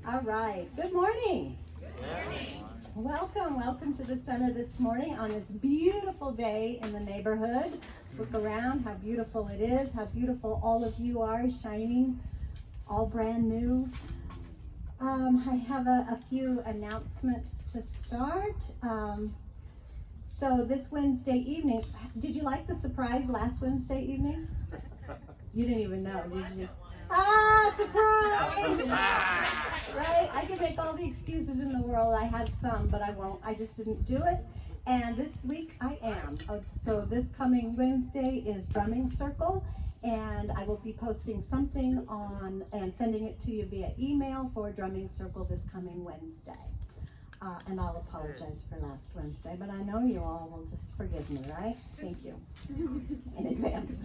All right. Good morning. Welcome to the center this morning on this beautiful day in the neighborhood. Look around, how beautiful it is, how beautiful all of you are, shining, all brand new. I have a few announcements to start. So this Wednesday evening, did you like the surprise last Wednesday evening? You didn't even know, did you? Surprise! Right? I can make all the excuses in the world. I have some, but I won't. I just didn't do it. And this week I am. So this coming Wednesday is Drumming Circle, and I will be posting something on and sending it to you via email for Drumming Circle this coming Wednesday. And I'll apologize for last Wednesday, but I know you all will just forgive me, right? Thank you in advance.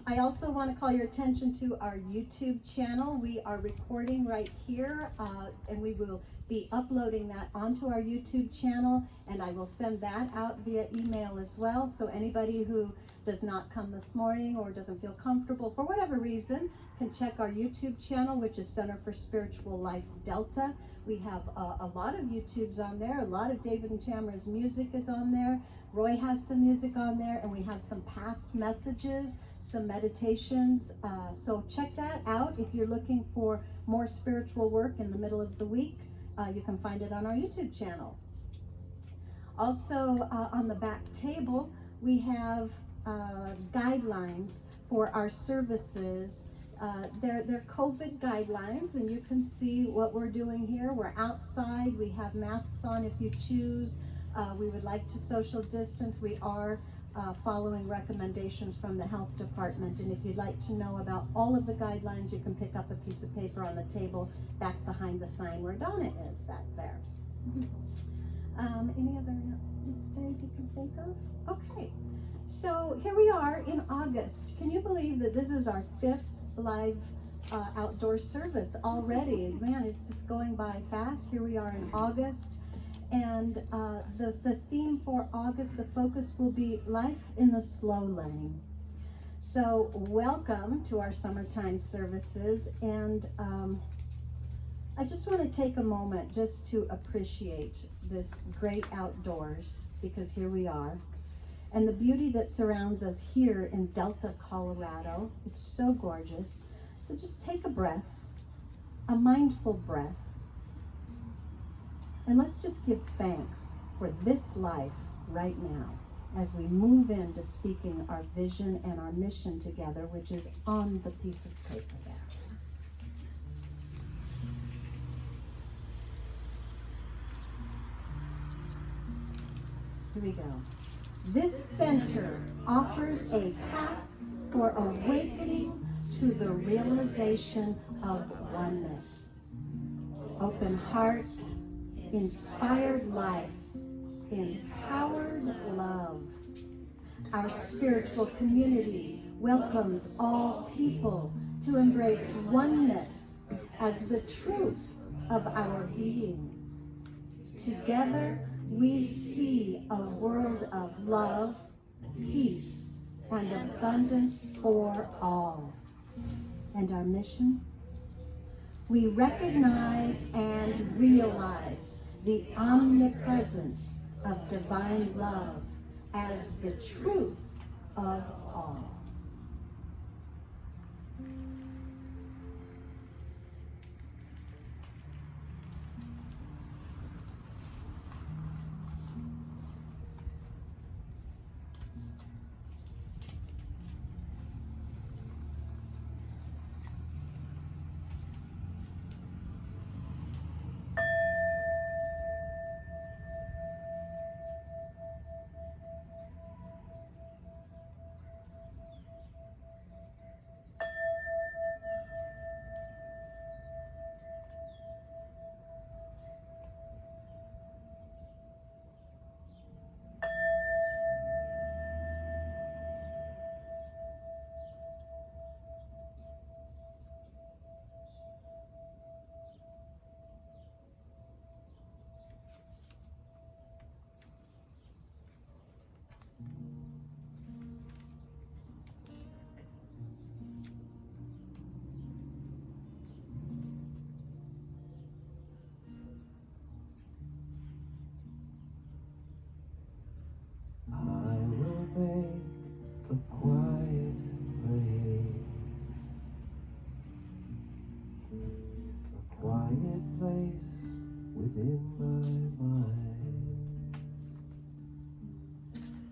I also want to call your attention to our YouTube channel. We are recording right here, and we will be uploading that onto our YouTube channel, and I will send that out via email as well. So anybody who does not come this morning or doesn't feel comfortable for whatever reason can check our YouTube channel, which is Center for Spiritual Life Delta. We have a lot of YouTubes on there. A lot of David and Tamara's music is on there. Roy has some music on there, and we have some past messages, some meditations. So check that out. If you're looking for more spiritual work in the middle of the week, you can find it on our YouTube channel. Also, on the back table, we have guidelines for our services. They're COVID guidelines, and you can see what we're doing here. We're outside. We have masks on if you choose. We would like to social distance. We are following recommendations from the health department, and if you'd like to know about all of the guidelines, you can pick up a piece of paper on the table back behind the sign where Donna is back there. Any other announcements today you can think of? Okay, so here we are in August. Can you believe that this is our 5th live outdoor service already? Man, it's just going by fast. Here we are in August. And the theme for August, the focus will be life in the slow lane. So welcome to our summertime services. And I just want to take a moment just to appreciate this great outdoors, because here we are. And the beauty that surrounds us here in Delta, Colorado. It's so gorgeous. So just take a breath, a mindful breath. And let's just give thanks for this life right now as we move into speaking our vision and our mission together, which is on the piece of paper there. Here we go. This center offers a path for awakening to the realization of oneness. Open hearts, inspired life, empowered love. Our spiritual community welcomes all people to embrace oneness as the truth of our being. Together, we see a world of love, peace, and abundance for all. And our mission? We recognize and realize the omnipresence of divine love as the truth of all. within my mind,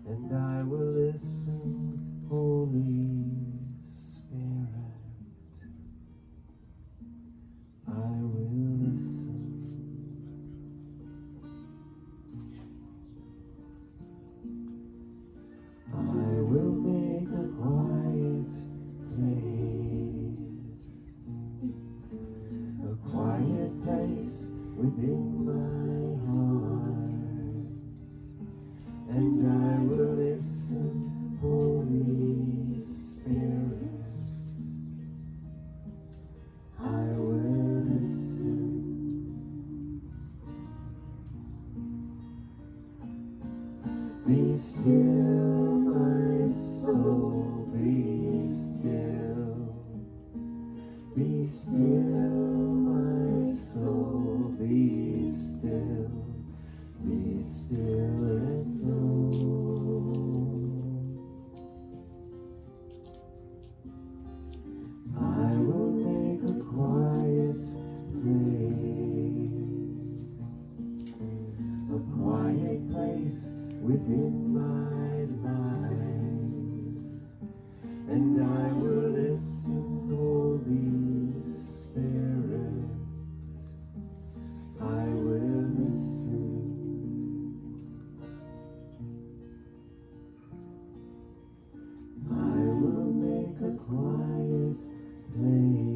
and I will listen, Holy Spirit. I will listen. I will make a quiet place within my heart, and I will listen, Holy Spirit. I will listen. Be still, my soul, be still. Be still, my soul, be still. Be still and know. I will make a quiet place within my mind, and I will listen, Holy Spirit. I will listen. I will make a quiet place.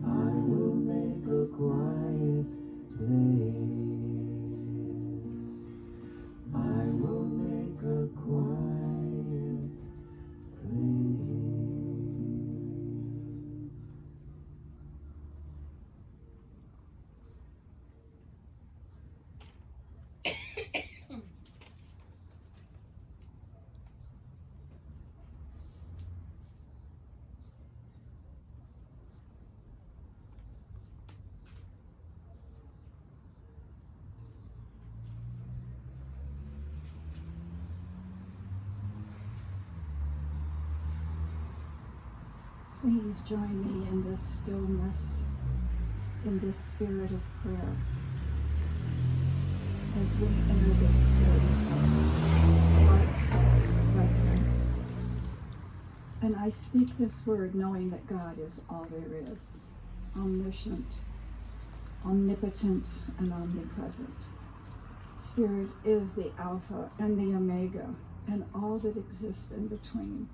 I will make a quiet place. I will make a quiet place. Please join me in this stillness, in this spirit of prayer, as we enter this state of heartfelt reverence. And I speak this word knowing that God is all there is, omniscient, omnipotent, and omnipresent. Spirit is the Alpha and the Omega, and all that exists in between.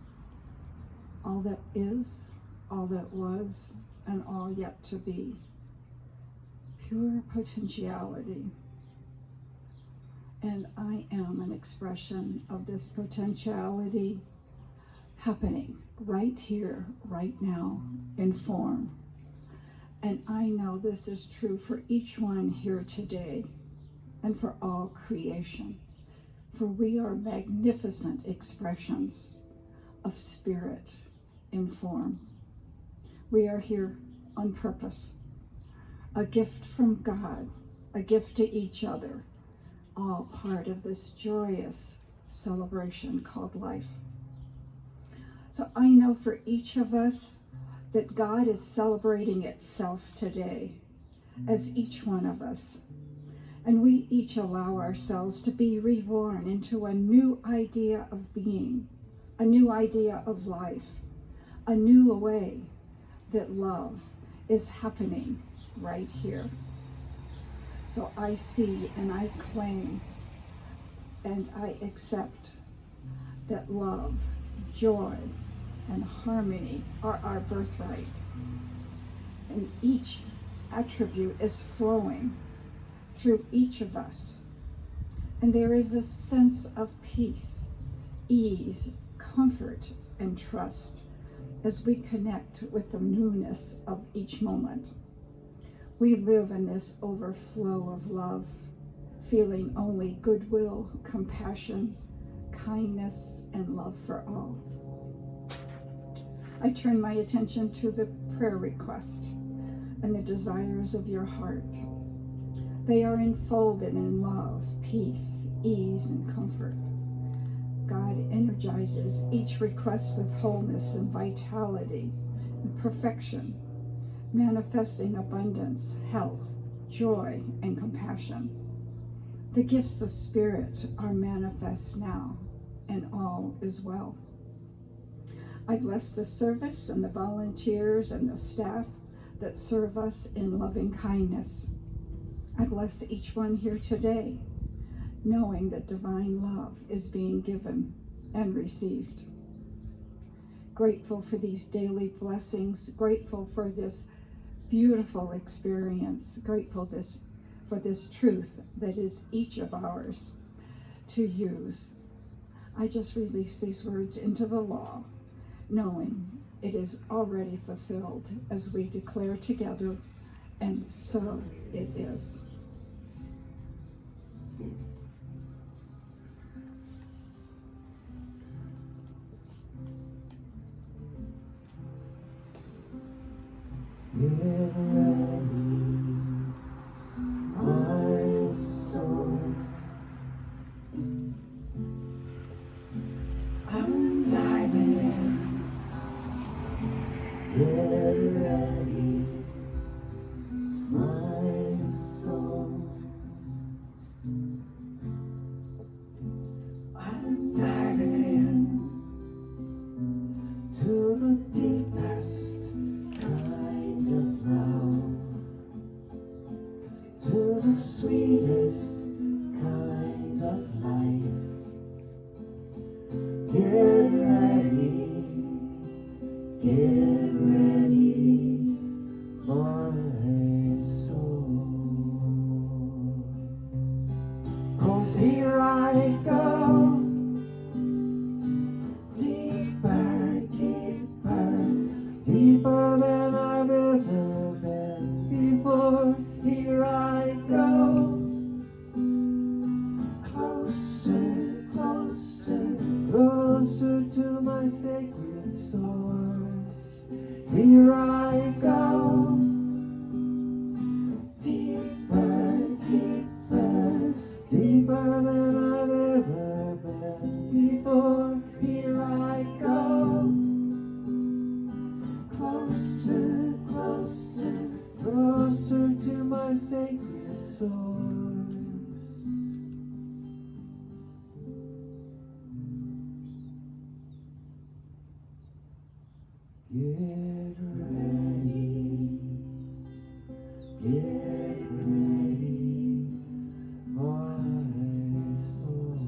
All that is, all that was, and all yet to be. Pure potentiality. And I am an expression of this potentiality happening right here, right now, in form. And I know this is true for each one here today and for all creation. For we are magnificent expressions of spirit in form. We are here on purpose, a gift from God, a gift to each other, all part of this joyous celebration called life. So I know for each of us that God is celebrating itself today as each one of us. And we each allow ourselves to be reborn into a new idea of being, a new idea of life, a new way that love is happening right here. So I see and I claim and I accept that love, joy, and harmony are our birthright. And each attribute is flowing through each of us. And there is a sense of peace, ease, comfort, and trust as we connect with the newness of each moment. We live in this overflow of love, feeling only goodwill, compassion, kindness, and love for all. I turn my attention to the prayer request and the desires of your heart. They are enfolded in love, peace, ease, and comfort. God energizes each request with wholeness and vitality and perfection, manifesting abundance, health, joy, and compassion. The gifts of Spirit are manifest now, and all is well. I bless the service and the volunteers and the staff that serve us in loving kindness. I bless each one here today, knowing that divine love is being given and received. Grateful for these daily blessings, grateful for this beautiful experience, grateful for this truth that is each of ours to use. I just release these words into the law, knowing it is already fulfilled as we declare together, and so it is. Get ready, my soul. I'm diving in. Get ready, my soul. I'm diving in to the deepest kind of love, to the sweetest kind of life. Get ready, my soul. 'Cause here I go, deeper, deeper, deeper than I've ever been before. Here I go, closer, closer, closer to my sacred source. Here I go, deeper, deeper, deeper than I've ever been before. Here I go, closer, closer, closer to my sacred source. Get ready, my soul.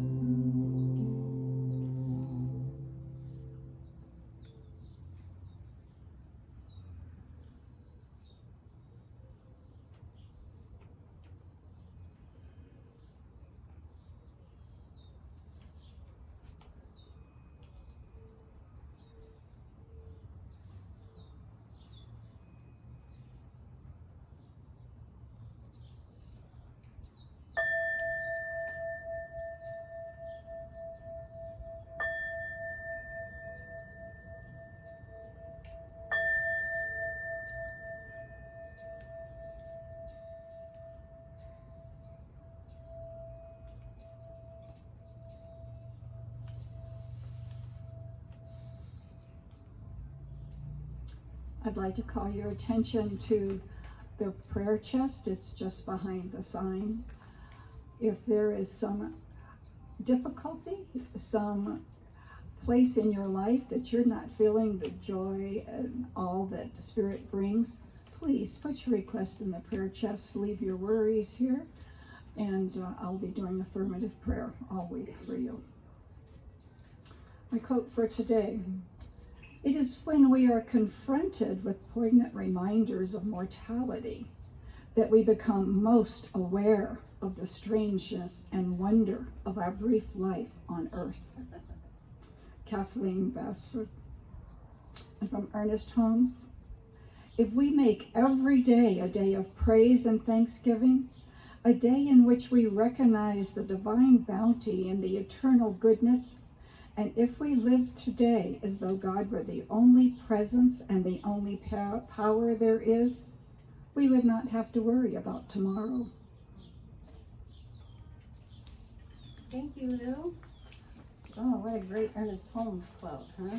I'd like to call your attention to the prayer chest. It's just behind the sign. If there is some difficulty, some place in your life that you're not feeling the joy and all that the Spirit brings, please put your request in the prayer chest. Leave your worries here, and I'll be doing affirmative prayer all week for you. My quote for today: it is when we are confronted with poignant reminders of mortality that we become most aware of the strangeness and wonder of our brief life on earth. Kathleen Basford. And from Ernest Holmes: if we make every day a day of praise and thanksgiving, a day in which we recognize the divine bounty and the eternal goodness, and if we live today as though God were the only presence and the only power there is, we would not have to worry about tomorrow. Thank you, Lou. Oh, what a great Ernest Holmes quote, huh?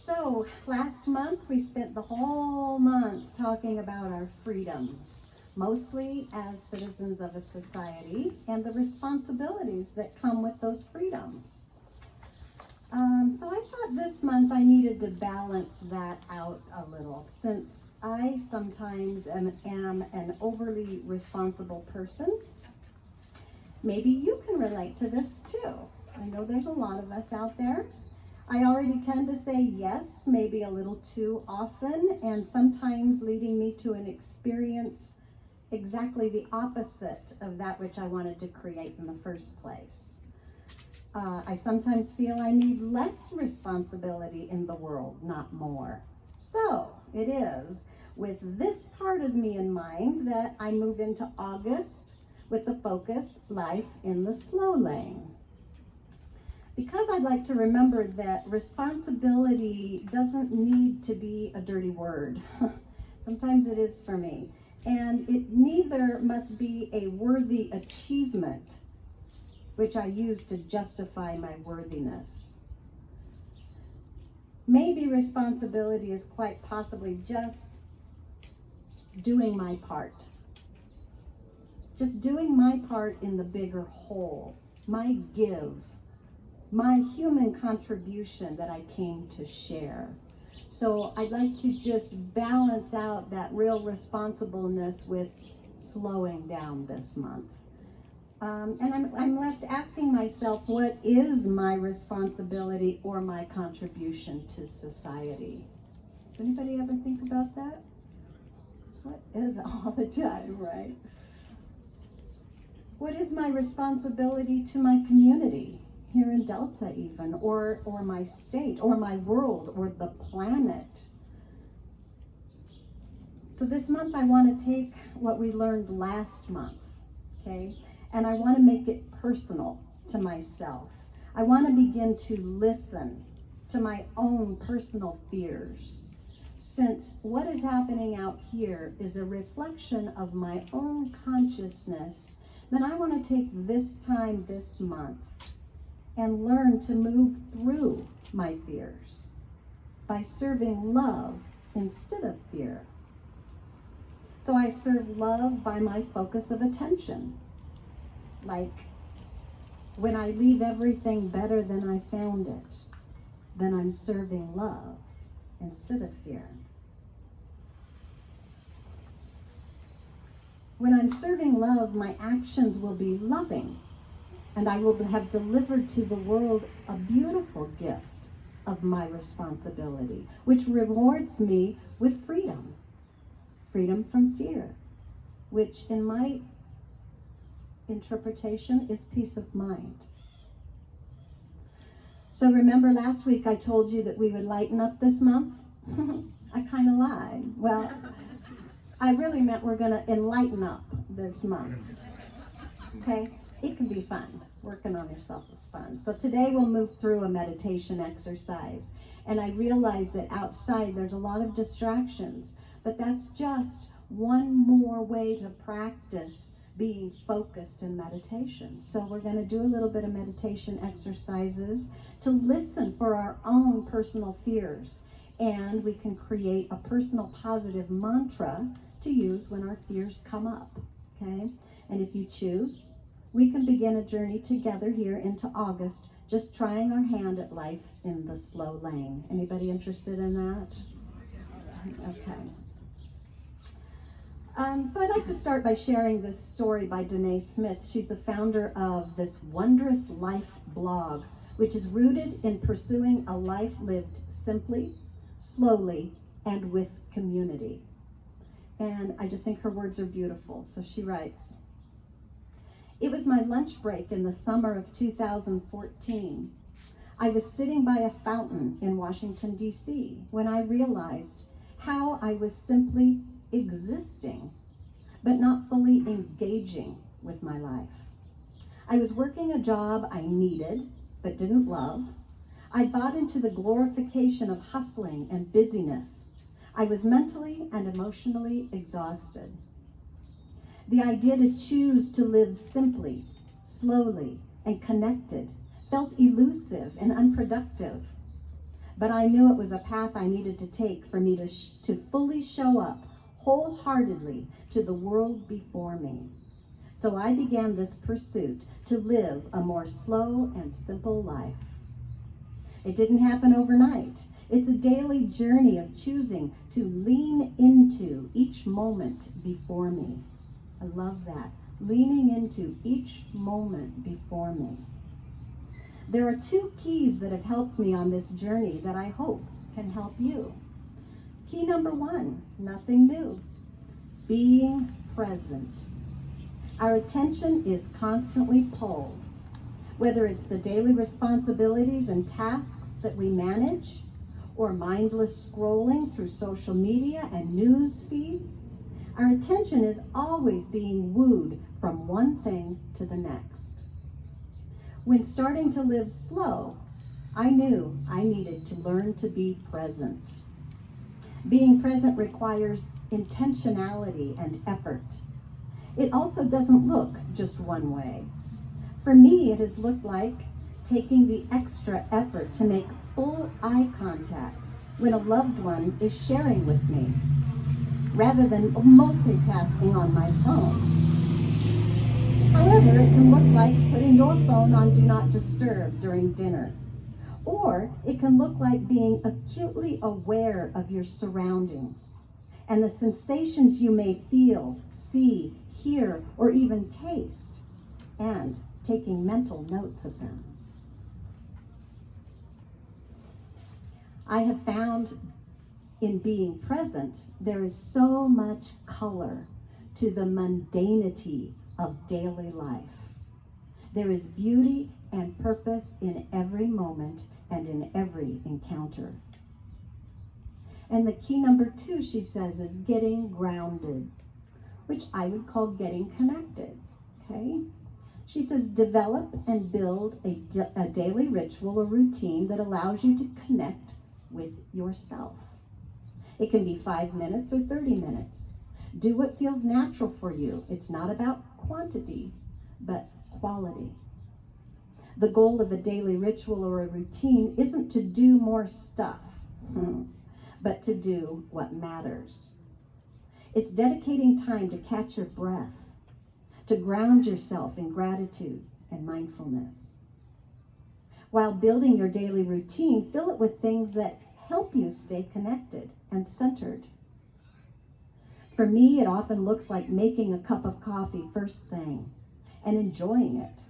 So, last month we spent the whole month talking about our freedoms, mostly as citizens of a society, and the responsibilities that come with those freedoms. So I thought this month I needed to balance that out a little, since I sometimes am an overly responsible person. Maybe you can relate to this too. I know there's a lot of us out there. I already tend to say yes, maybe a little too often, and sometimes leading me to an experience exactly the opposite of that which I wanted to create in the first place. I sometimes feel I need less responsibility in the world, not more. So it is with this part of me in mind that I move into August with the focus, life in the slow lane. Because I'd like to remember that responsibility doesn't need to be a dirty word. Sometimes it is for me. And it neither must be a worthy achievement, which I use to justify my worthiness. Maybe responsibility is quite possibly just doing my part. Just doing my part in the bigger whole, my give, my human contribution that I came to share. So I'd like to just balance out that real responsibleness with slowing down this month. And I'm left asking myself, what is my responsibility or my contribution to society? Does anybody ever think about that? What is it all the time, right? What is my responsibility to my community, here in Delta even, or my state, or my world, or the planet? So this month I want to take what we learned last month, okay? And I want to make it personal to myself. I want to begin to listen to my own personal fears, since what is happening out here is a reflection of my own consciousness. Then I want to take this time this month and learn to move through my fears by serving love instead of fear. So I serve love by my focus of attention. Like, when I leave everything better than I found it, then I'm serving love instead of fear. When I'm serving love, my actions will be loving, and I will have delivered to the world a beautiful gift of my responsibility, which rewards me with freedom. Freedom from fear, which in my interpretation is peace of mind. So remember last week I told you that we would lighten up this month? I kind of lied. Well, I really meant we're going to enlighten up this month. Okay? It can be fun. Working on yourself is fun. So today we'll move through a meditation exercise. And I realize that outside there's a lot of distractions, but that's just one more way to practice being focused in meditation. So we're going to do a little bit of meditation exercises to listen for our own personal fears. And we can create a personal positive mantra to use when our fears come up. Okay? And if you choose, we can begin a journey together here into August, just trying our hand at life in the slow lane. Anybody interested in that? Okay. So I'd like to start by sharing this story by Danae Smith. She's the founder of this Wondrous Life blog, which is rooted in pursuing a life lived simply, slowly, and with community. And I just think her words are beautiful. So she writes, "It was my lunch break in the summer of 2014. I was sitting by a fountain in Washington, D.C., when I realized how I was simply existing, but not fully engaging with my life. I was working a job I needed, but didn't love. I bought into the glorification of hustling and busyness. I was mentally and emotionally exhausted. The idea to choose to live simply, slowly, and connected felt elusive and unproductive. but I knew it was a path I needed to take for me to fully show up wholeheartedly to the world before me. So I began this pursuit to live a more slow and simple life. It didn't happen overnight. It's a daily journey of choosing to lean into each moment before me. I love that. Leaning into each moment before me. There are 2 keys that have helped me on this journey that I hope can help you. Key number 1, nothing new. Being present. Our attention is constantly pulled, whether it's the daily responsibilities and tasks that we manage, or mindless scrolling through social media and news feeds. Our attention is always being wooed from one thing to the next. When starting to live slow, I knew I needed to learn to be present. Being present requires intentionality and effort. It also doesn't look just one way. For me, it has looked like taking the extra effort to make full eye contact when a loved one is sharing with me, rather than multitasking on my phone. However, it can look like putting your phone on Do Not Disturb during dinner, or it can look like being acutely aware of your surroundings and the sensations you may feel, see, hear, or even taste, and taking mental notes of them. I have found in being present, there is so much color to the mundanity of daily life. There is beauty and purpose in every moment and in every encounter. And the key number 2, she says, is getting grounded, which I would call getting connected, okay? She says, develop and build a daily ritual or routine that allows you to connect with yourself. It can be 5 minutes or 30 minutes. Do what feels natural for you. It's not about quantity, but quality. The goal of a daily ritual or a routine isn't to do more stuff, but to do what matters. It's dedicating time to catch your breath, to ground yourself in gratitude and mindfulness. While building your daily routine, fill it with things that help you stay connected and centered. For me, it often looks like making a cup of coffee first thing and enjoying it.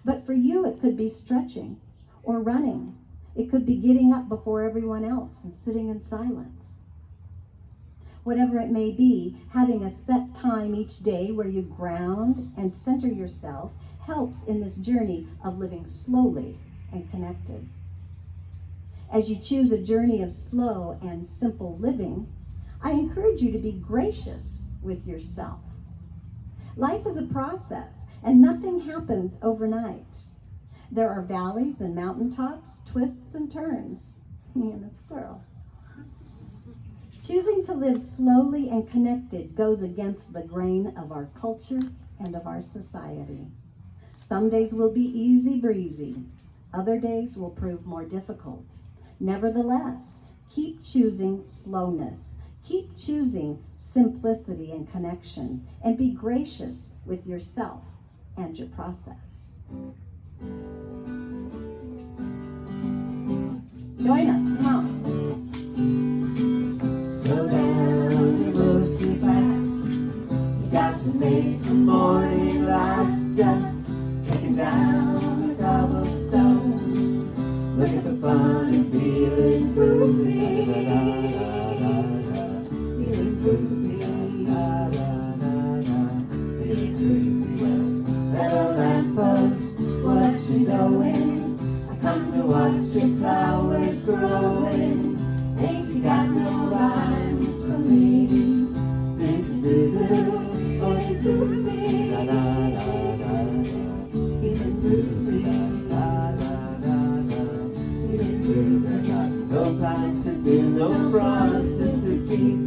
But for you, it could be stretching or running. It could be getting up before everyone else and sitting in silence. Whatever it may be, having a set time each day where you ground and center yourself helps in this journey of living slowly and connected. As you choose a journey of slow and simple living, I encourage you to be gracious with yourself. Life is a process, and nothing happens overnight. There are valleys and mountaintops, twists and turns. Me and the squirrel. Choosing to live slowly and connected goes against the grain of our culture and of our society. Some days will be easy breezy. Other days will prove more difficult. Nevertheless, keep choosing slowness. Keep choosing simplicity and connection, and be gracious with yourself and your process. Join us, come on. Slow down, you move too fast. You got to make the morning last. Just taking down the cobblestones. Look at the fun and feeling groovy. Feeling groovy. Feeling groovy. Hello, lamppost, what you doing? I come to watch your flowers growing. Ain't you got no rhymes for me? Do-do-do-do, oh, you groovy. Feeling groovy. Feeling groovy. No plans to do, no promises to keep.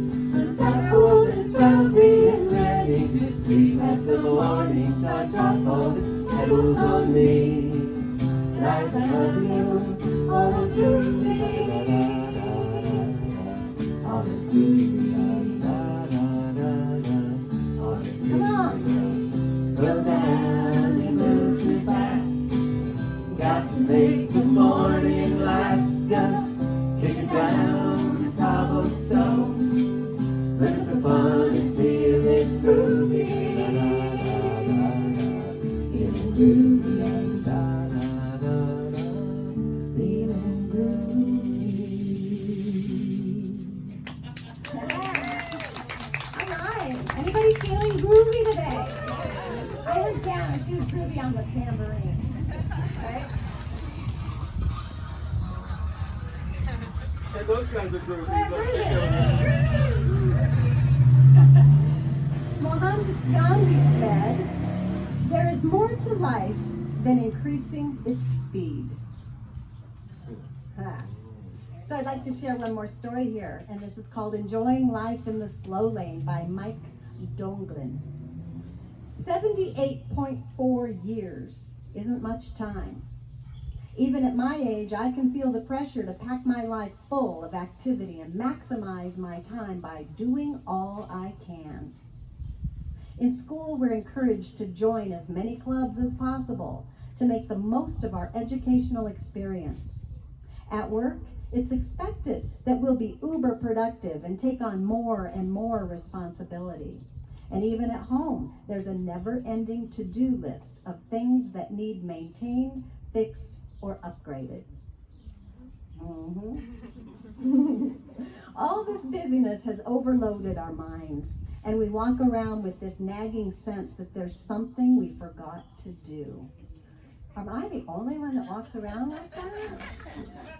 I'm old and drowsy and ready to sleep. At the morning time, drop all the pebbles on me. Like I love you, always groovy. down the cobblestones. Look at the fun and feeling groovy. La, la, la, la, la. Feeling groovy. La, la, la, la, la. Feeling groovy. All right. Anybody feeling groovy today? I heard Tana. She was groovy on the tambourine. Right? And those guys are groovy. They're Mohandas Gandhi said, "There is more to life than increasing its speed." Huh. So I'd like to share one more story here, and this is called Enjoying Life in the Slow Lane by Mike Donglin. 78.4 years isn't much time. Even at my age, I can feel the pressure to pack my life full of activity and maximize my time by doing all I can. In school, we're encouraged to join as many clubs as possible to make the most of our educational experience. At work, it's expected that we'll be uber productive and take on more and more responsibility. And even at home, there's a never-ending to-do list of things that need maintained, fixed, or upgraded. All this busyness has overloaded our minds, and we walk around with this nagging sense that there's something we forgot to do. Am I the only one that walks around like that?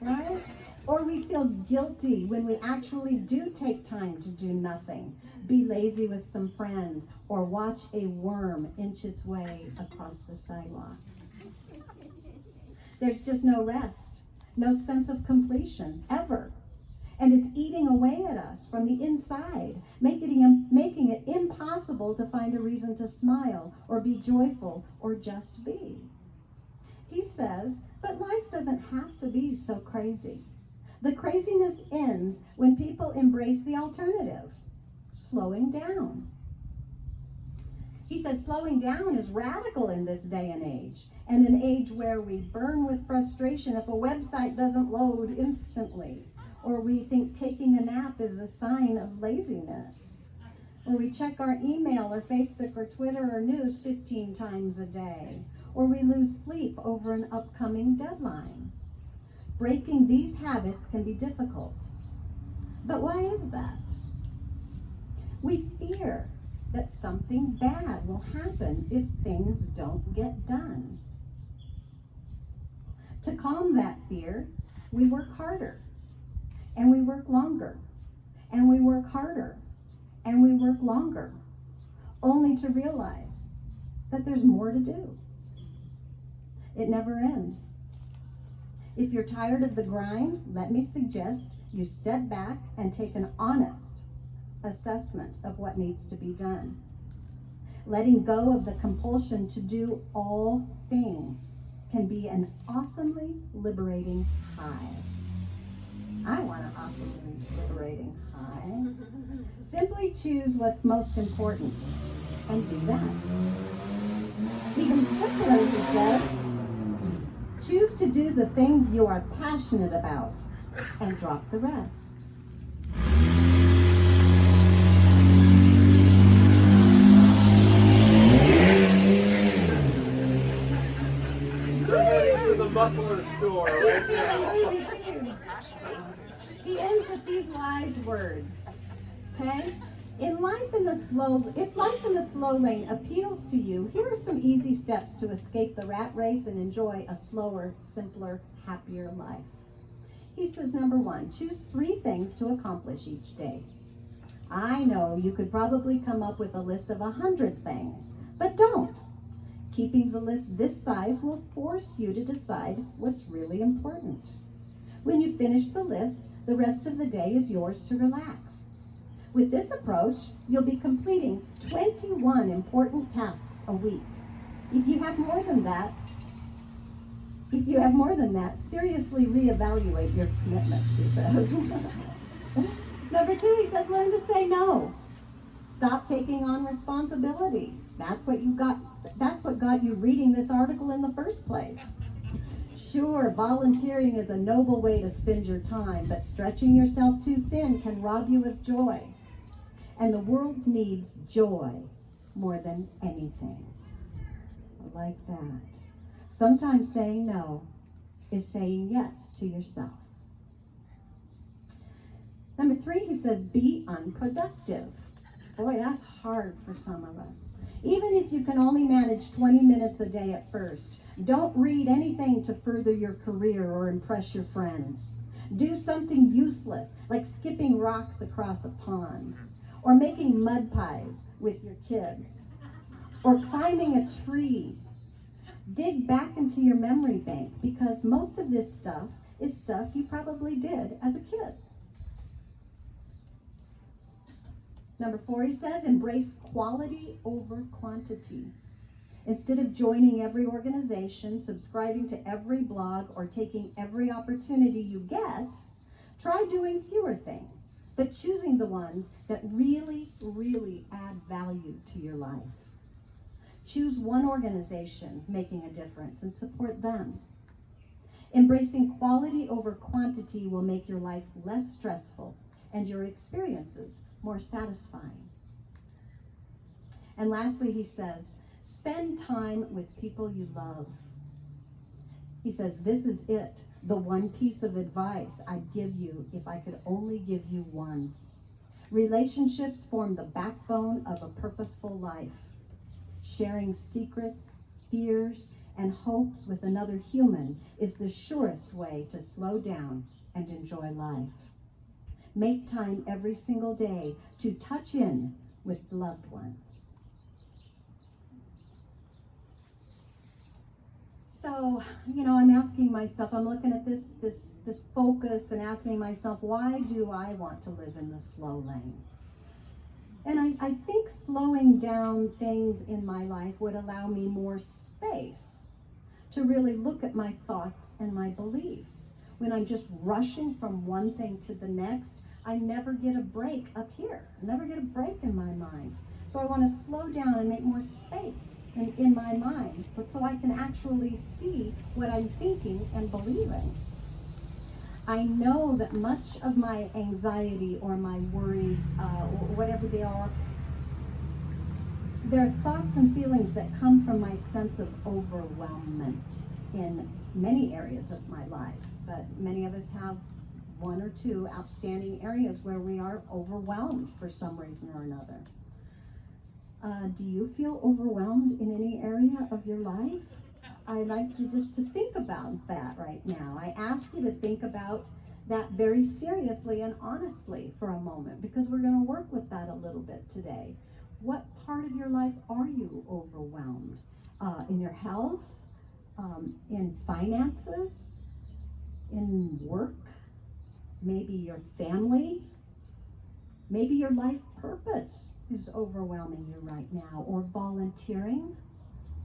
Right? Or we feel guilty when we actually do take time to do nothing, be lazy with some friends, or watch a worm inch its way across the sidewalk. There's just no rest, no sense of completion, ever. And it's eating away at us from the inside, making it impossible to find a reason to smile or be joyful or just be. He says, but life doesn't have to be so crazy. The craziness ends when people embrace the alternative, slowing down. He says slowing down is radical in this day and age, and an age where we burn with frustration if a website doesn't load instantly, or we think taking a nap is a sign of laziness, or we check our email or Facebook or Twitter or news 15 times a day, or we lose sleep over an upcoming deadline. Breaking these habits can be difficult. But why is that? We fear that something bad will happen if things don't get done. To calm that fear, we work harder, and we work longer, and we work harder, and we work longer, only to realize that there's more to do. It never ends. If you're tired of the grind, let me suggest you step back and take an honest assessment of what needs to be done. Letting go of the compulsion to do all things can be an awesomely liberating high. I want an awesomely liberating high. Simply choose what's most important and do that. Even simpler, he says, choose to do the things you are passionate about and drop the rest. The muffler store right now. He ends with these wise words, okay? If life in the slow lane appeals to you, here are some easy steps to escape the rat race and enjoy a slower, simpler, happier life. He says, number 1, choose 3 things to accomplish each day. I know you could probably come up with a list of 100 things, but don't. Keeping the list this size will force you to decide what's really important. When you finish the list, the rest of the day is yours to relax. With this approach, you'll be completing 21 important tasks a week. If you have more than that, seriously reevaluate your commitments, he says. Number 2, he says, learn to say no. Stop taking on responsibility. That's what got you reading this article in the first place. Sure, volunteering is a noble way to spend your time, but stretching yourself too thin can rob you of joy. And the world needs joy more than anything. I like that. Sometimes saying no is saying yes to yourself. Number 3, he says, be unproductive. Boy, that's hard for some of us. Even if you can only manage 20 minutes a day at first, don't read anything to further your career or impress your friends. Do something useless, like skipping rocks across a pond, or making mud pies with your kids, or climbing a tree. Dig back into your memory bank, because most of this stuff is stuff you probably did as a kid. Number 4, he says, embrace quality over quantity. Instead of joining every organization, subscribing to every blog, or taking every opportunity you get, try doing fewer things, but choosing the ones that really, really add value to your life. Choose one organization making a difference and support them. Embracing quality over quantity will make your life less stressful and your experiences more satisfying. And lastly, he says, spend time with people you love. He says, this is it, the one piece of advice I'd give you if I could only give you one. Relationships form the backbone of a purposeful life. Sharing secrets, fears, and hopes with another human is the surest way to slow down and enjoy life. Make time every single day to touch in with loved ones. So, I'm asking myself, I'm looking at this focus and asking myself, why do I want to live in the slow lane? And I think slowing down things in my life would allow me more space to really look at my thoughts and my beliefs. When I'm just rushing from one thing to the next, I never get a break up here. I never get a break in my mind. So I want to slow down and make more space in my mind, but so I can actually see what I'm thinking and believing. I know that much of my anxiety or my worries, or whatever they are, they're thoughts and feelings that come from my sense of overwhelmment in many areas of my life. But many of us have one or two outstanding areas where we are overwhelmed for some reason or another. Do you feel overwhelmed in any area of your life? I'd like you just to think about that right now. I ask you to think about that very seriously and honestly for a moment, because we're going to work with that a little bit today. What part of your life are you overwhelmed? In your health, in finances, in work, maybe your family, maybe your life purpose is overwhelming you right now, or volunteering,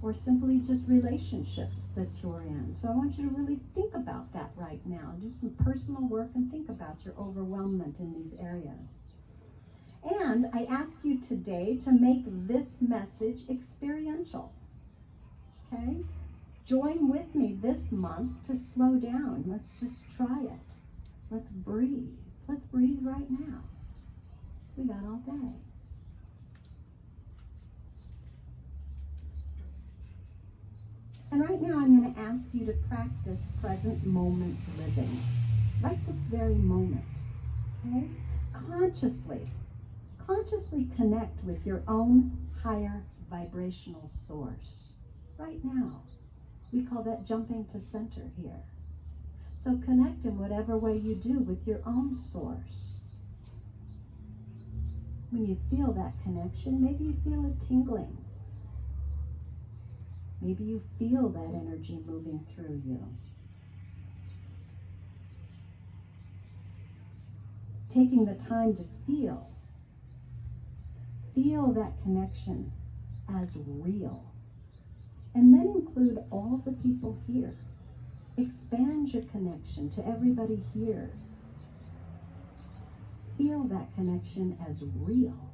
or simply just relationships that you're in. So I want you to really think about that right now. Do some personal work and think about your overwhelmment in these areas. And I ask you today to make this message experiential. Okay? Join with me this month to slow down. Let's just try it. Let's breathe. Let's breathe right now. We got all day. And right now I'm going to ask you to practice present moment living. Right this very moment. Okay? Consciously connect with your own higher vibrational source. Right now. We call that jumping to center here. So connect in whatever way you do with your own source. When you feel that connection, maybe you feel it tingling. Maybe you feel that energy moving through you. Taking the time to feel that connection as real. And then include all the people here. Expand your connection to everybody here. Feel that connection as real.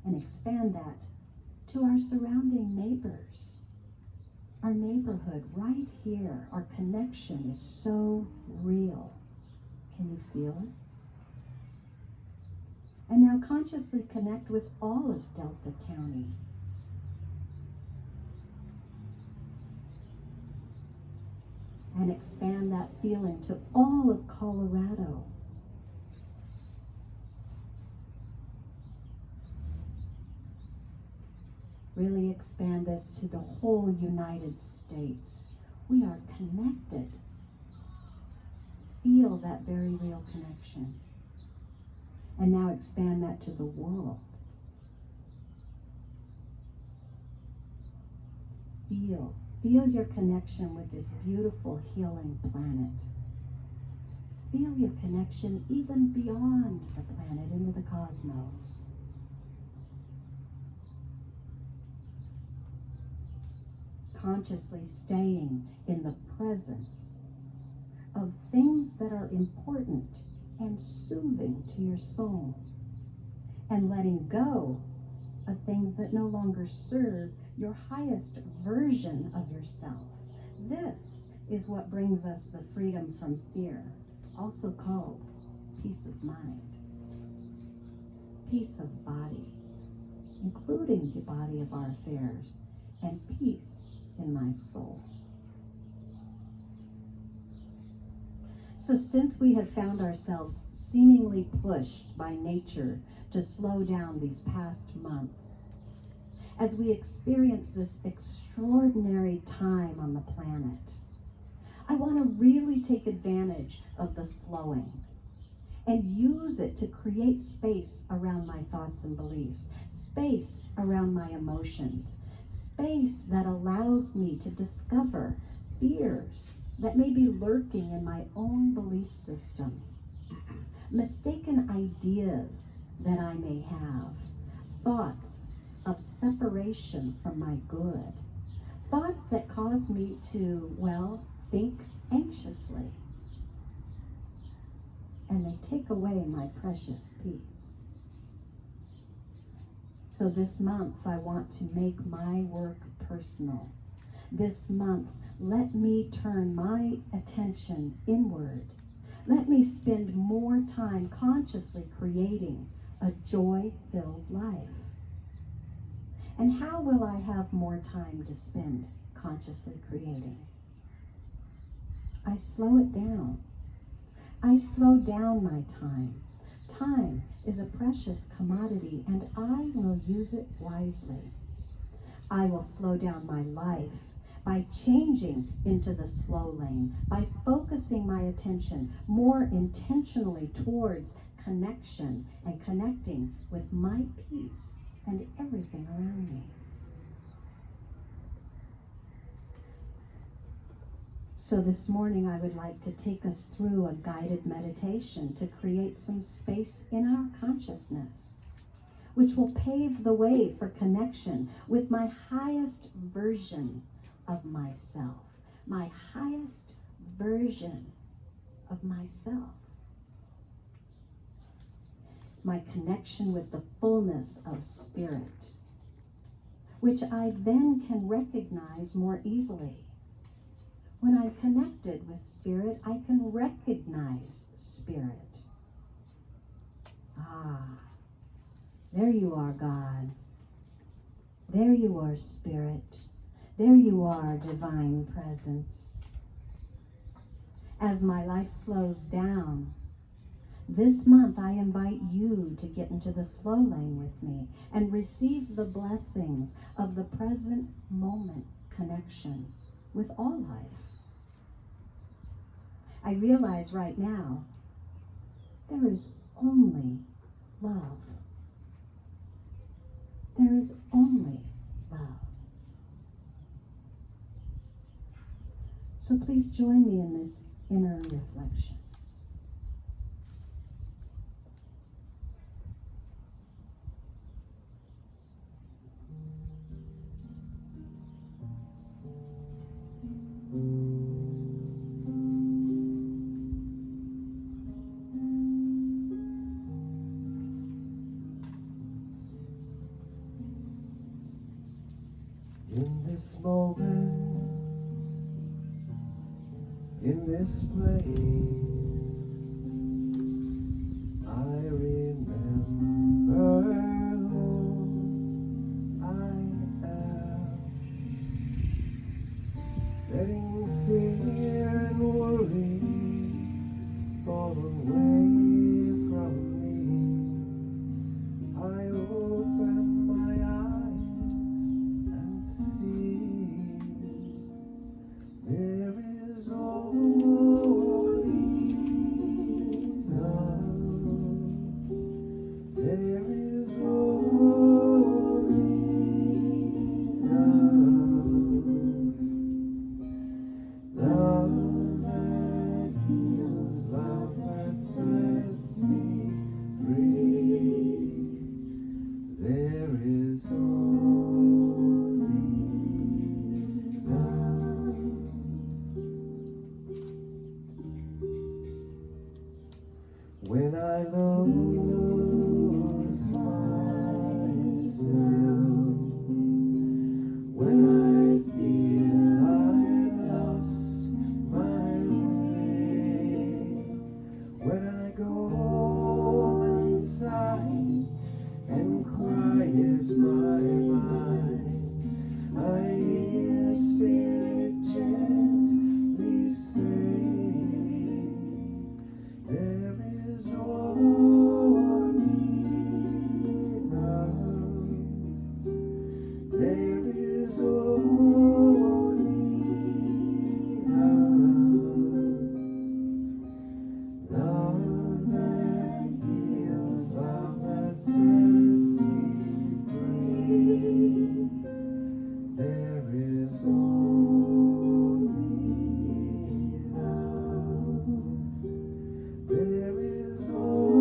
And expand that to our surrounding neighbors, our neighborhood, right here. Our connection is so real. Can you feel it? And now consciously connect with all of Delta County. And expand that feeling to all of Colorado. Really expand this to the whole United States. We are connected. Feel that very real connection. And now expand that to the world. Feel your connection with this beautiful healing planet. Feel your connection even beyond the planet into the cosmos. Consciously staying in the presence of things that are important and soothing to your soul, and letting go of things that no longer serve your highest version of yourself. This is what brings us the freedom from fear, also called peace of mind, peace of body, including the body of our affairs, and peace in my soul. So since we have found ourselves seemingly pushed by nature to slow down these past months, as we experience this extraordinary time on the planet, I want to really take advantage of the slowing and use it to create space around my thoughts and beliefs, space around my emotions, space that allows me to discover fears that may be lurking in my own belief system, mistaken ideas that I may have, thoughts of separation from my good, thoughts that cause me to, think anxiously, and they take away my precious peace. So this month, I want to make my work personal. This month, let me turn my attention inward. Let me spend more time consciously creating a joy-filled life. And how will I have more time to spend consciously creating? I slow it down. I slow down my time. Time is a precious commodity, and I will use it wisely. I will slow down my life by changing into the slow lane, by focusing my attention more intentionally towards connection and connecting with my peace and everything around me. So this morning I would like to take us through a guided meditation to create some space in our consciousness, which will pave the way for connection with my highest version of myself, my highest version of myself. My connection with the fullness of spirit, which I then can recognize more easily. When I'm connected with spirit, I can recognize spirit. There you are, God. There you are, Spirit. There you are, Divine Presence. As my life slows down, this month I invite you to get into the slow lane with me and receive the blessings of the present moment connection with all life. I realize right now there is only love. There is only love. So please join me in this inner reflection. In this moment, in this place. I remember who I am, letting fear and worry fall away from me. I open my eyes and see there is only love. There is only love. Love that heals, love that sets me free. There is only love. When I lose myself, when I feel I've lost my way, when I go inside and quiet my mind, I hear Spirit gently say, there is only love. There is only love. Love that heals, love that sets me free. There is only love. There is only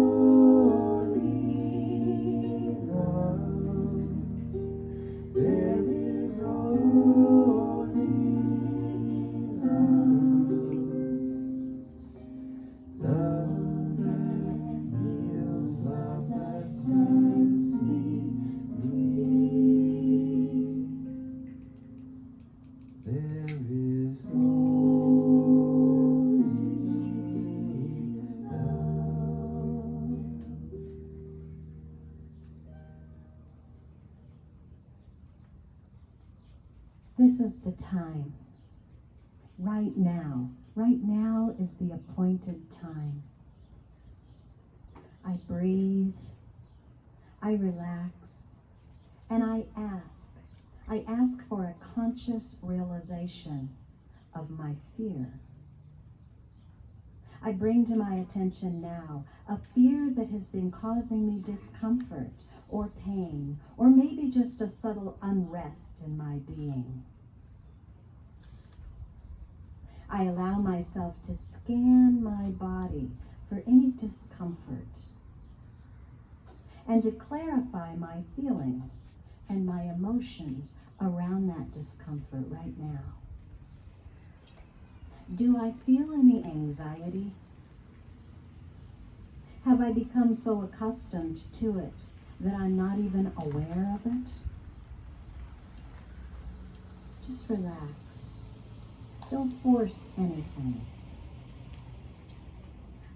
love. There is only love. Love that heals, love that sets me free. There is only love. This is the time. Right now. Right now is the appointed time. I breathe, I relax, and I ask. I ask for a conscious realization of my fear. I bring to my attention now a fear that has been causing me discomfort or pain, or maybe just a subtle unrest in my being. I allow myself to scan my body for any discomfort and to clarify my feelings and my emotions around that discomfort right now. Do I feel any anxiety? Have I become so accustomed to it that I'm not even aware of it? Just relax. Don't force anything.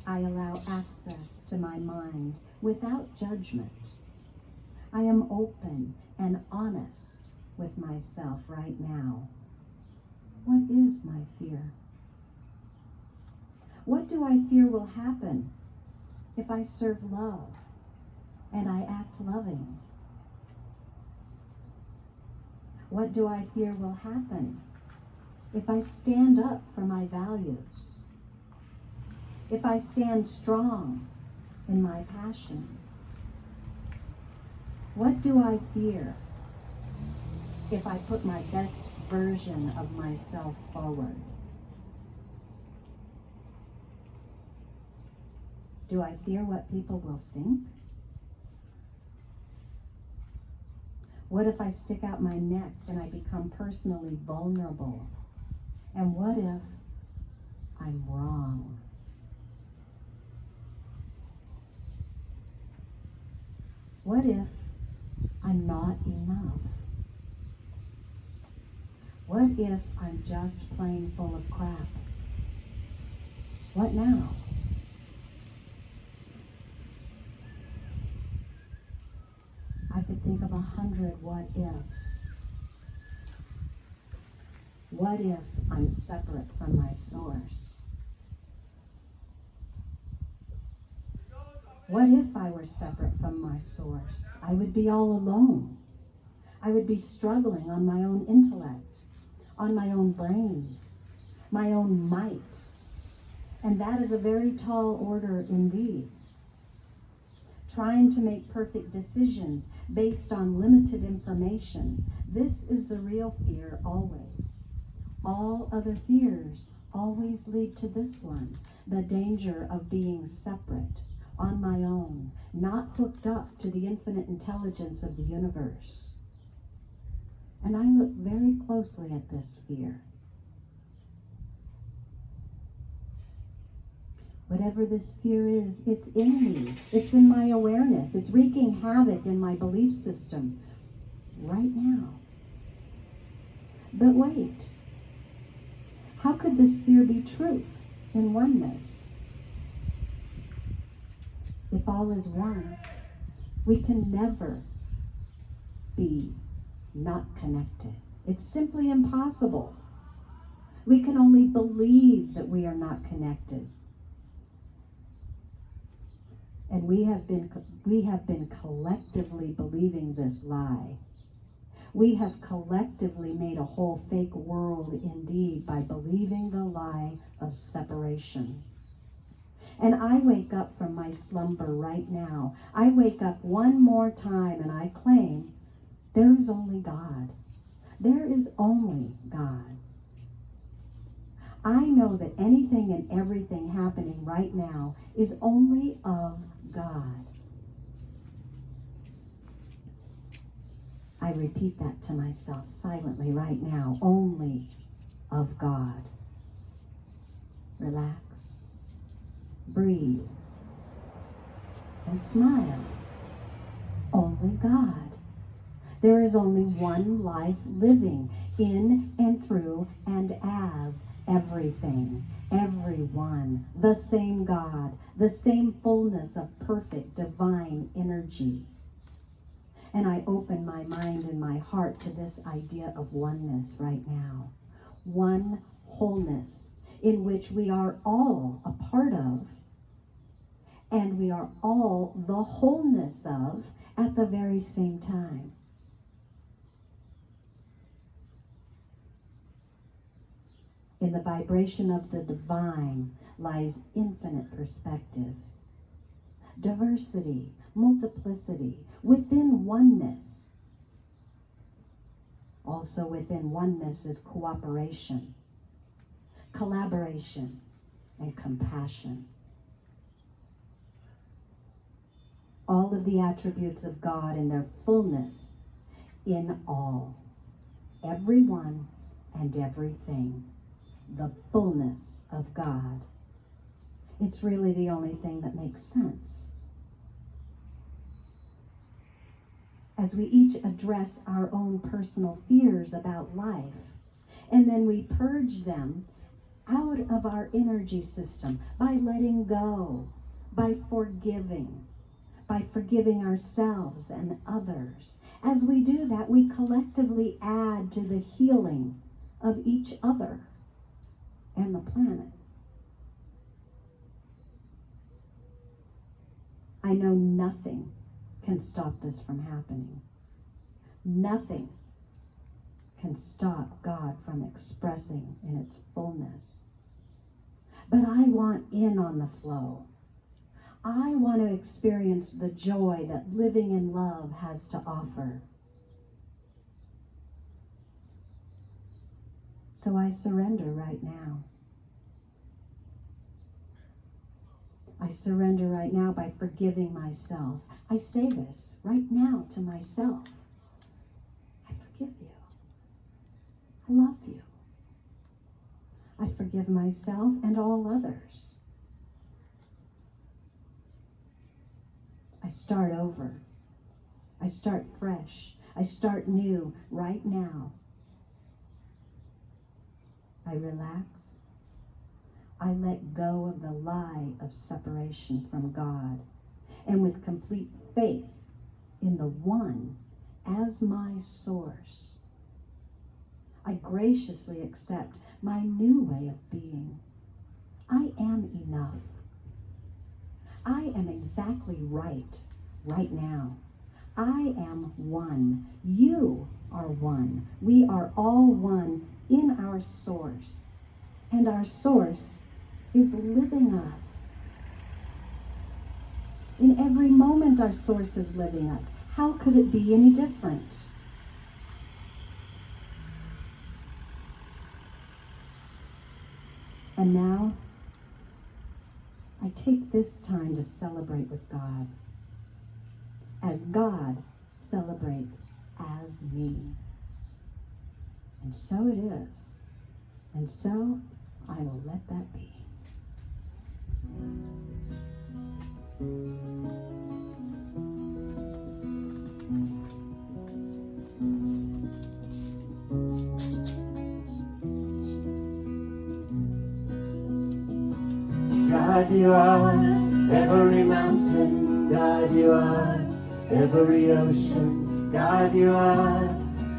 I allow access to my mind without judgment. I am open and honest with myself right now. What is my fear? What do I fear will happen if I serve love and I act loving? What do I fear will happen if I stand up for my values? If I stand strong in my passion? What do I fear if I put my best version of myself forward? Do I fear what people will think? What if I stick out my neck and I become personally vulnerable? And what if I'm wrong? What if I'm not enough? What if I'm just plain full of crap? What now? I could think of 100 what ifs. What if I'm separate from my source? What if I were separate from my source? I would be all alone. I would be struggling on my own intellect, on my own brains, my own might. And that is a very tall order indeed. Trying to make perfect decisions based on limited information. This is the real fear always. All other fears always lead to this one, the danger of being separate, on my own, not hooked up to the infinite intelligence of the universe. And I look very closely at this fear. Whatever this fear is, it's in me. It's in my awareness. It's wreaking havoc in my belief system right now. But wait, how could this fear be truth in oneness? If all is one, we can never be not connected. It's simply impossible. We can only believe that we are not connected. And we have been collectively believing this lie. We have collectively made a whole fake world indeed by believing the lie of separation. And I wake up from my slumber right now. I wake up one more time and I claim there is only God. There is only God. I know that anything and everything happening right now is only of God. I repeat that to myself silently right now, only of God. Relax, breathe, and smile. Only God. There is only one life living in and through and as everything, everyone, the same God, the same fullness of perfect divine energy. And I open my mind and my heart to this idea of oneness right now. One wholeness in which we are all a part of, and we are all the wholeness of at the very same time. In the vibration of the divine lies infinite perspectives, diversity, multiplicity, within oneness. Also within oneness is cooperation, collaboration, and compassion. All of the attributes of God in their fullness in all, everyone and everything. The fullness of God. It's really the only thing that makes sense. As we each address our own personal fears about life, and then we purge them out of our energy system by letting go, by forgiving ourselves and others. As we do that, we collectively add to the healing of each other and the planet. I know nothing can stop this from happening. Nothing can stop God from expressing in its fullness. But I want in on the flow. I want to experience the joy that living in love has to offer. So I surrender right now. I surrender right now by forgiving myself. I say this right now to myself. I forgive you. I love you. I forgive myself and all others. I start over. I start fresh. I start new right now. I relax. I let go of the lie of separation from God, and with complete faith in the one as my source, I graciously accept my new way of being. I am enough. I am exactly right now. I am one. You are one. We are all one in our source. And our source is living us. In every moment, our source is living us. How could it be any different? And now, I take this time to celebrate with God, as God celebrates as me. And so it is. And so I will let that be. God, you are every mountain. God, you are every ocean. God, you are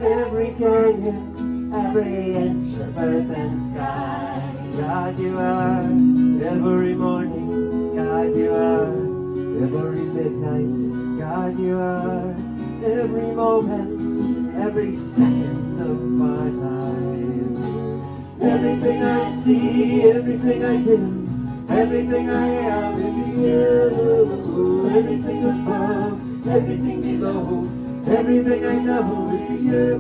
every canyon, every inch of earth and sky. God, you are every morning. God, you are every midnight. God, you are every moment, every second of my life. Everything I see, everything I do, everything I am is you. Everything above, everything below, everything I know is you.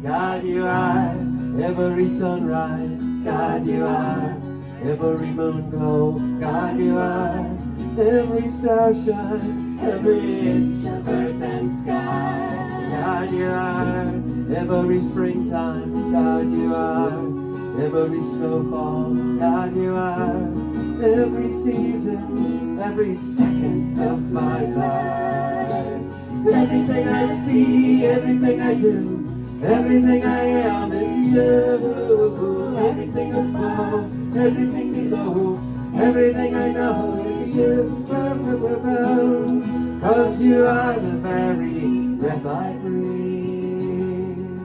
God, you are every sunrise. God, you are every moon glow. God, you are every star shine, every inch of earth and sky. God, you are every springtime. God, you are every snowfall. God, you are every season, every second of my life. Everything I see, everything I do, everything I am is you. Everything above, everything below, everything I know is you. 'Cause you are the very breath I breathe,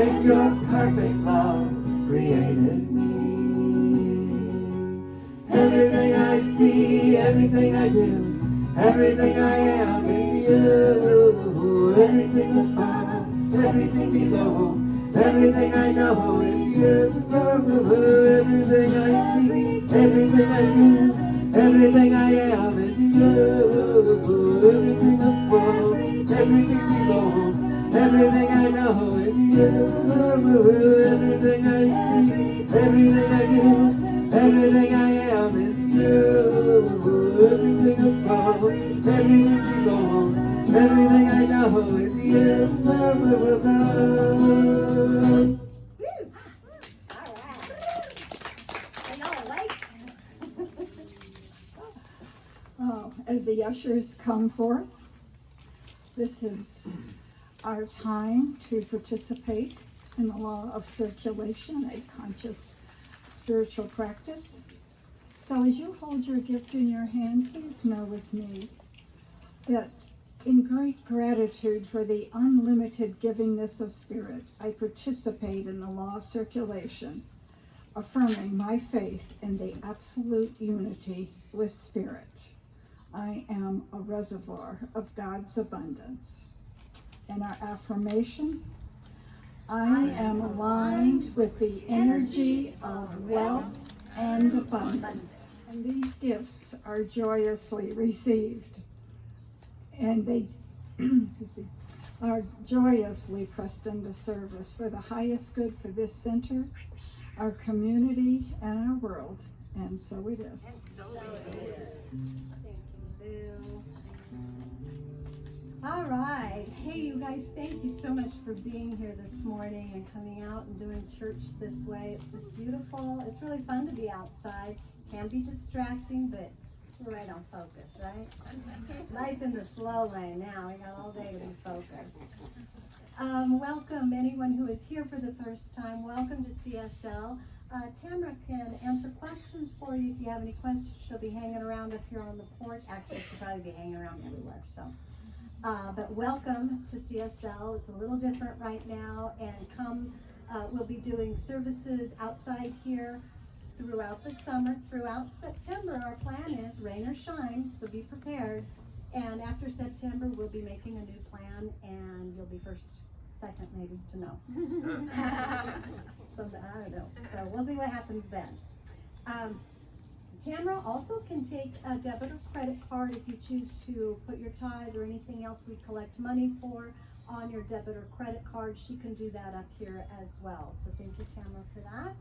and your perfect love created me. Everything I see, everything I do, everything I am is you. Everything above, everything below, everything I know is you. Everything I see, everything I do, everything I am is you. Everything above, everything below, everything I know is you. Everything I see, everything I do, everything I am is you. Everything above, everything below, everything I know is you. As the ushers come forth, this is our time to participate in the law of circulation, a conscious spiritual practice. So as you hold your gift in your hand, please know with me that in great gratitude for the unlimited givingness of spirit, I participate in the law of circulation, affirming my faith in the absolute unity with spirit. I am a reservoir of God's abundance. And our affirmation, I am aligned with the energy of wealth and abundance. And these gifts are joyously received. And they are joyously pressed into service for the highest good for this center, our community, and our world. And so it is. All right. Hey, you guys, thank you so much for being here this morning and coming out and doing church this way. It's just beautiful. It's really fun to be outside. Can be distracting, but we're right on focus, right? Life in the slow lane now. We got all day to be focused. Welcome anyone who is here for the first time. Welcome to CSL. Tamara can answer questions for you if you have any questions. She'll be hanging around up here on the porch. Actually, she'll probably be hanging around everywhere. So, but welcome to CSL. It's a little different right now, and we'll be doing services outside here throughout the summer, throughout September. Our plan is rain or shine, so be prepared. And after September, we'll be making a new plan, and you'll be second maybe to know. So I don't know. So we'll see what happens then. Tamara also can take a debit or credit card if you choose to put your tithe or anything else we collect money for on your debit or credit card. She can do that up here as well. So thank you, Tamara, for that.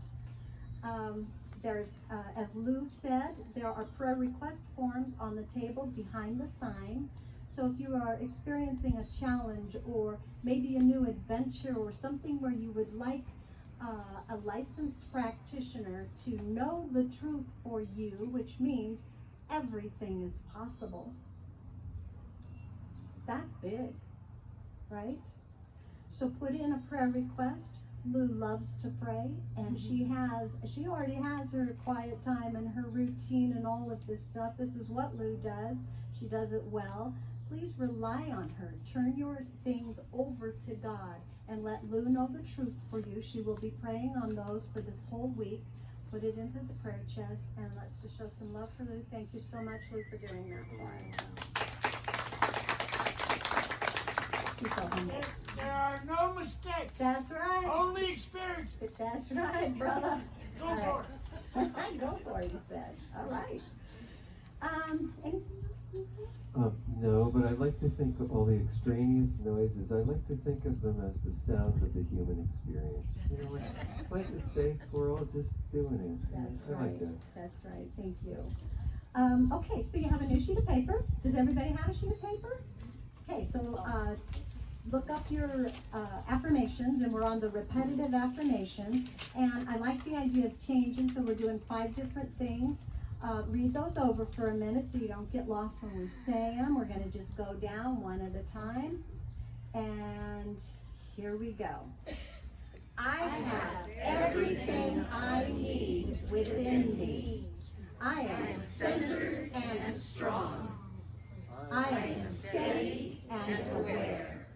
As Lou said, there are prayer request forms on the table behind the sign. So if you are experiencing a challenge or maybe a new adventure or something where you would like a licensed practitioner to know the truth for you, which means everything is possible. That's big, right? So put in a prayer request. Lou loves to pray, and she already has her quiet time and her routine and all of this stuff. This is what Lou does. She does it well. Please rely on her. Turn your things over to God and let Lou know the truth for you. She will be praying on those for this whole week. Put it into the prayer chest, and let's just show some love for Lou. Thank you so much, Lou, for doing that for us. She's so humble. There are no mistakes. That's right. Only experiences. That's right, brother. Go All for right. Go for it, you said. All right. Anything else? No, but I like to think of all the extraneous noises. I like to think of them as the sounds of the human experience. You know, it's like to say we're all just doing it. That's I right. like that. That's right. Thank you. Okay, so you have a new sheet of paper. Does everybody have a sheet of paper? Okay, so look up your affirmations, and we're on the repetitive affirmations. And I like the idea of changing, so we're doing 5 different things. Read those over for a minute so you don't get lost when we say them. We're going to just go down one at a time. And here we go. I have everything I need within me. I am centered and strong. I am steady and aware.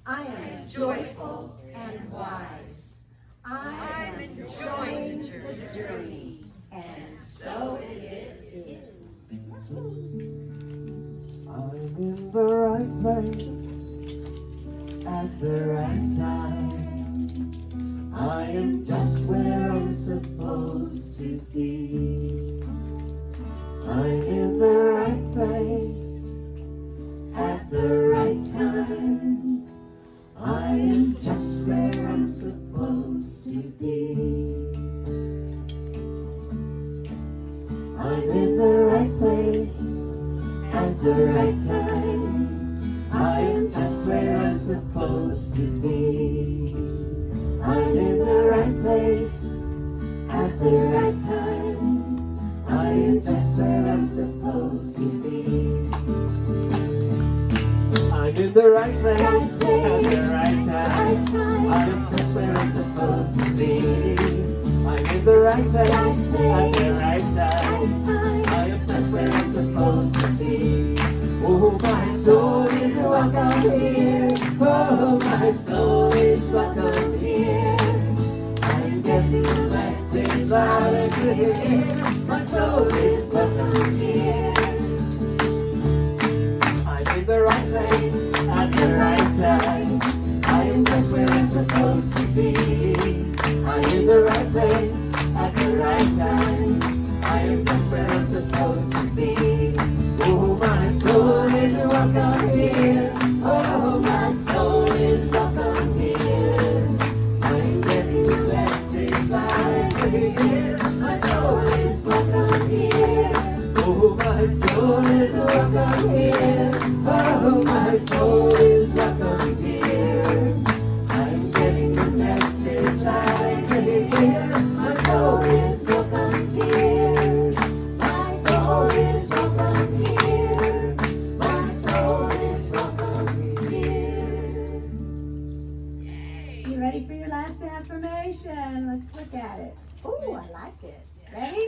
I am joyful and wise. I am enjoying the journey. And so it is. I'm in the right place at the right time. I am just where I'm supposed to be. I'm in the right place at the right time. I am just where I'm supposed to be. I'm in the right place at the right time. I am just where I'm supposed to be. I'm in the right place at the right time. I am just where I'm supposed to be. I'm in the right place at the right time. I am just where I'm supposed to be. I'm in the right place at the right time. I am just where I'm supposed to be. Oh, my soul is welcome here. Oh, my soul is welcome here. I'm getting the message loud and clear. My soul is welcome here. I'm in the right place at the right time. I am just where I'm supposed to be. I'm in the right place at the right time. I am just where I'm supposed to be. Oh, my soul is welcome here. Oh, my soul is welcome here. I'm getting the message loud and clear. My soul is welcome here. Oh, my soul is welcome here. Oh, my soul is welcome here. I'm getting the message loud and clear. My soul is welcome here. My soul is welcome here. My soul is welcome here. Ready?